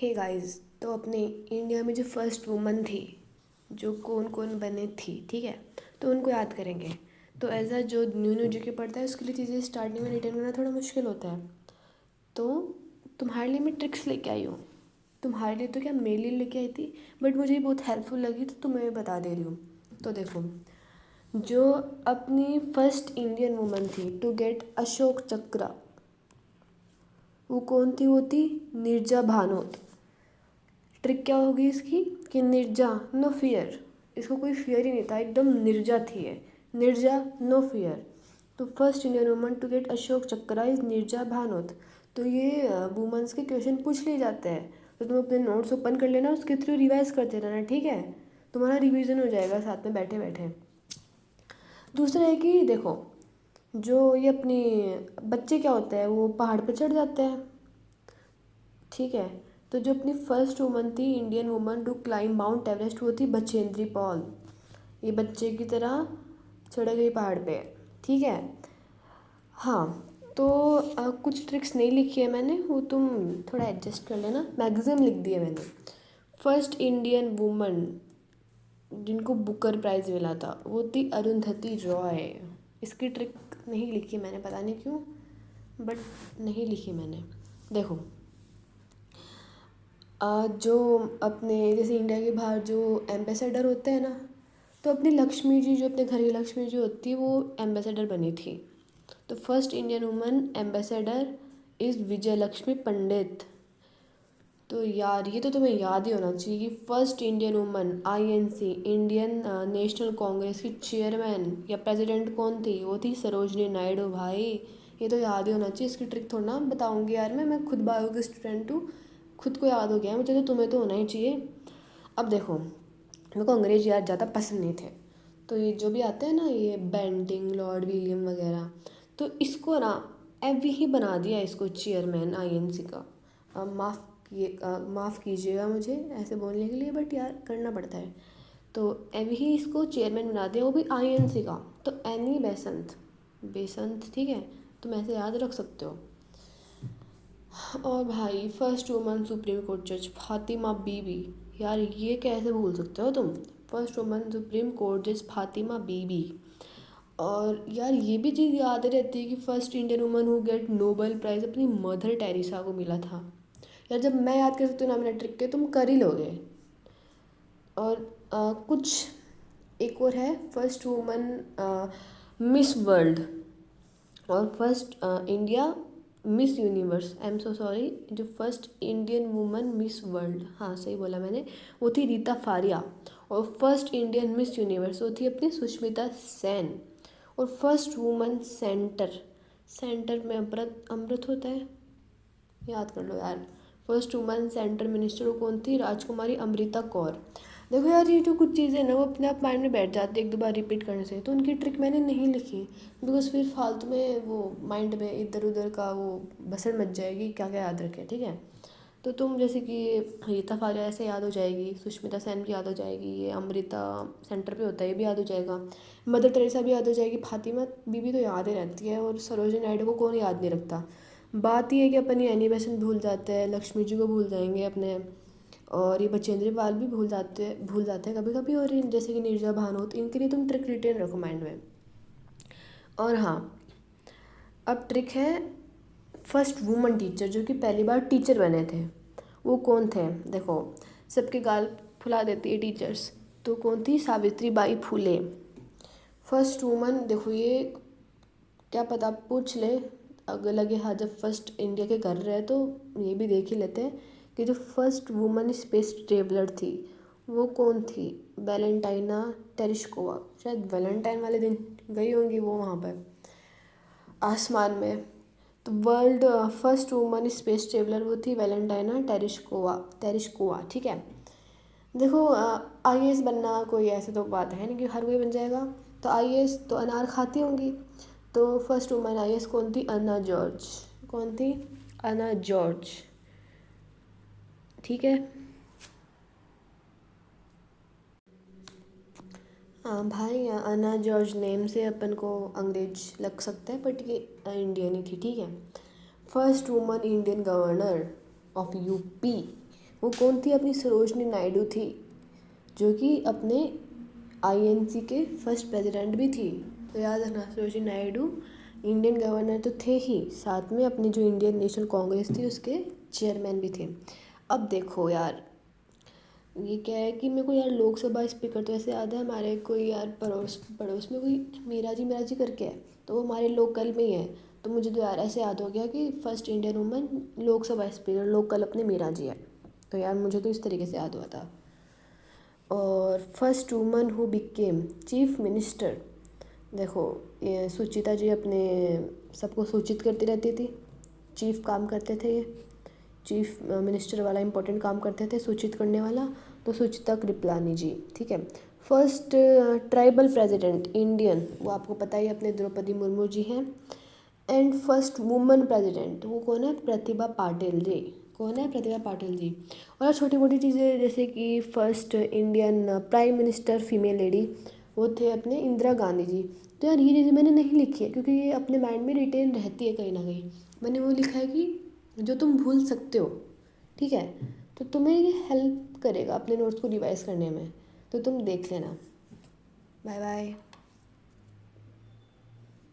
Hey guys, तो अपने India में जो फर्स्ट वुमन थी, जो कौन कौन बने थी, ठीक है, तो उनको याद करेंगे। तो एज अ जो न्यू न्यू जीके पढ़ता है उसके लिए चीज़ें स्टार्टिंग में रिटेन करना थोड़ा मुश्किल होता है। तो तुम्हारे लिए मैं ट्रिक्स लेके आई हूँ। तुम्हारे लिए तो क्या, मेरे लिए लेके आई थी, बट मुझे बहुत हेल्पफुल लगी तो तुम्हें बता दे रही हूँ। तो देखो, जो अपनी फर्स्ट इंडियन वुमन थी टू गेट अशोक चक्र, वो कौन थी? वो थी निर्जा भानोत। ट्रिक क्या होगी इसकी कि निर्जा, नो फियर, इसको कोई फियर ही नहीं था, एकदम निर्जा थी ये। Neerja, no fear. तो first Indian woman to get Ashok Chakra is Neerja Bhanot. तो ये वुमेंस के क्वेश्चन पूछ लिए जाते हैं, तो तुम अपने नोट्स ओपन कर लेना, उसके थ्रू रिवाइज करते रहना, ठीक है। तुम्हारा रिवीजन हो जाएगा साथ में बैठे बैठे। दूसरा है कि देखो, जो ये अपनी बच्चे क्या होता है, वो पहाड़ पे चढ़ जाते हैं, ठीक है। तो जो अपनी फर्स्ट वुमन थी, Indian woman to climb Mount Everest, वो थी बछेंद्री पॉल। ये बच्चे की तरह चढ़ गई पहाड़ पे, ठीक है। हाँ, तो कुछ ट्रिक्स नहीं लिखी है मैंने, वो तुम थोड़ा एडजस्ट कर लेना। मैगज़ीन लिख दी है मैंने। फर्स्ट इंडियन वुमन जिनको बुकर प्राइज़ मिला था, वो थी अरुंधति रॉय। इसकी ट्रिक नहीं लिखी मैंने, पता नहीं क्यों, बट नहीं लिखी मैंने। देखो, जो अपने जैसे इंडिया के बाहर जो एम्बेसडर होते हैं ना, तो अपनी लक्ष्मी जी, जो अपने घर की लक्ष्मी जी होती है, वो एम्बेसडर बनी थी। तो first Indian woman ambassador is Vijay Lakshmi Pandit. तो यार, ये तो तुम्हें याद ही होना चाहिए कि first Indian woman INC, Indian national Congress की चेयरमैन या प्रेसिडेंट कौन थी? वो थी सरोजनी नायडू। भाई, ये तो याद ही होना चाहिए। इसकी ट्रिक थोड़ा ना बताऊंगी यार, मैं खुद बायो की स्टूडेंट हूँ, खुद को याद हो गया है मुझे, तो तुम्हें तो होना ही चाहिए। अब देखो, मेरे को अंग्रेज यार ज़्यादा पसंद नहीं थे, तो ये जो भी आते हैं ना, ये बेंटिंग, लॉर्ड विलियम वगैरह, तो इसको ना एवी ही बना दिया इसको चेयरमैन आईएनसी का। माफ़ कीजिएगा मुझे ऐसे बोलने के लिए, बट यार करना पड़ता है। तो एवी ही इसको चेयरमैन बना दिया, वो भी आईएनसी का। तो एनी बेसंत, बेसंत, ठीक है, तुम ऐसे याद रख सकते हो। और भाई, फर्स्ट वुमन सुप्रीम कोर्ट जज फातिमा बीबी, यार ये कैसे भूल सकते हो तुम? फर्स्ट वुमन सुप्रीम कोर्ट जज फातिमा बीबी। और यार ये भी चीज़ याद रहती है कि first Indian woman who get Nobel prize अपनी मदर टेरेसा को मिला था। यार जब मैं याद कर सकती हूँ ना मेरा ट्रिक के, तुम कर ही लोगे। और कुछ एक और है, फर्स्ट वुमन मिस वर्ल्ड और first India Miss Universe. I am so sorry, जो first Indian woman Miss World, हाँ सही बोला मैंने, वो थी रीता फारिया। और फर्स्ट इंडियन मिस यूनिवर्स वो थी अपनी सुष्मिता सेन। और फर्स्ट वुमन सेंटर, सेंटर में अमृत, अमृत होता है, याद कर लो यार। फर्स्ट वुमन सेंटर मिनिस्टर वो कौन थी? राजकुमारी अमृता कौर। देखो यार, ये जो कुछ चीज़ें ना वो अपने आप माइंड में बैठ जाती है एक दो बार रिपीट करने से, तो उनकी ट्रिक मैंने नहीं लिखी, बिकॉज फिर फालतू में वो माइंड में इधर उधर का वो बसर मच जाएगी, क्या क्या याद रखे, ठीक है। तो तुम जैसे कि रीता फारिया ऐसे याद हो जाएगी, सुष्मिता सेन भी याद हो जाएगी, ये अमृता सेंटर पे होता है ये भी याद हो जाएगा, मदर टेरेसा भी याद हो जाएगी, फातिमा बीबी तो याद ही रहती है, और सरोजिनी नायडू को कौन याद नहीं रखता। बात ये है कि अपनी एनी बेसेंट भूल जाते हैं, लक्ष्मी जी को भूल जाएंगे अपने, और ये बचेंद्री पाल भी भूल जाते हैं कभी कभी, और जैसे कि निर्जा भानोत, इनके लिए तुम ट्रिक रिटेन रखो माइंड में। और हाँ, अब ट्रिक है फर्स्ट वुमन टीचर जो कि पहली बार टीचर बने थे, वो कौन थे? देखो, सबके गाल फुला देती है टीचर्स, तो कौन थी? Savitri by Phule. First woman, देखो ये क्या पता पूछ ले, अगर लगे हाँ जब फर्स्ट इंडिया के कर रहे हैं तो ये भी देख ही लेते हैं कि जो फर्स्ट वुमन स्पेस ट्रेवलर थी वो कौन थी? वैलेंटाइना टेरिश्कोवा। शायद वैलेंटाइन वाले दिन गई होंगी वो वहाँ पर आसमान में। तो world first woman space traveller वो थी वैलेंटाइना टेरिश्कोवा, टेरिश्कोवा, ठीक है। देखो, आईएएस बनना कोई ऐसे तो बात है नहीं कि हर कोई बन जाएगा, तो आईएएस तो अनार खाती होंगी। तो फर्स्ट वुमन आईएएस कौन थी? अन्ना जॉर्ज। कौन थी? अन्ना जॉर्ज, ठीक है। हाँ भाई, अन्ना जॉर्ज नेम से अपन को अंग्रेज लग सकता है, बट ये इंडियन ही थी, ठीक है। First woman Indian governor of UP वो कौन थी? अपनी सरोजनी नायडू थी, जो कि अपने आईएनसी के फर्स्ट प्रेसिडेंट भी थी। तो याद रखना, सरोजनी नायडू इंडियन गवर्नर तो थे ही, साथ में अपनी जो इंडियन नेशनल कांग्रेस थी उसके चेयरमैन भी थे। अब देखो यार, ये क्या है कि मेरे को यार लोकसभा स्पीकर तो ऐसे याद है, हमारे कोई यार पड़ोस पड़ोस में कोई मीरा जी करके है, तो वो हमारे लोकल में ही है। तो मुझे तो यार ऐसे याद हो गया कि first Indian woman Lok Sabha speaker local अपने मीरा जी है। तो यार मुझे तो इस तरीके से याद हुआ था। और first woman who became chief minister, देखो ये सुचिता जी अपने सबको सूचित करती रहती थी, चीफ काम करते थे ये, चीफ मिनिस्टर वाला इंपॉर्टेंट काम करते थे, सूचित करने वाला। तो सुचिता कृपलानी जी, ठीक है। फर्स्ट ट्राइबल प्रेसिडेंट इंडियन, वो आपको पता ही अपने द्रौपदी मुर्मू जी हैं। एंड फर्स्ट वुमन प्रेसिडेंट वो कौन है? प्रतिभा पाटिल जी। कौन है? प्रतिभा पाटिल जी। और छोटी मोटी चीज़ें जैसे कि first Indian prime minister female lady, वो थे अपने इंदिरा गांधी जी। तो यार ये चीज़ें मैंने नहीं लिखी है क्योंकि ये अपने माइंड में रिटेन रहती है कहीं ना कहीं। मैंने वो लिखा है कि जो तुम भूल सकते हो, ठीक है, तो तुम्हें ये हेल्प करेगा अपने नोट्स को रिवाइज करने में, तो तुम देख लेना। Bye bye.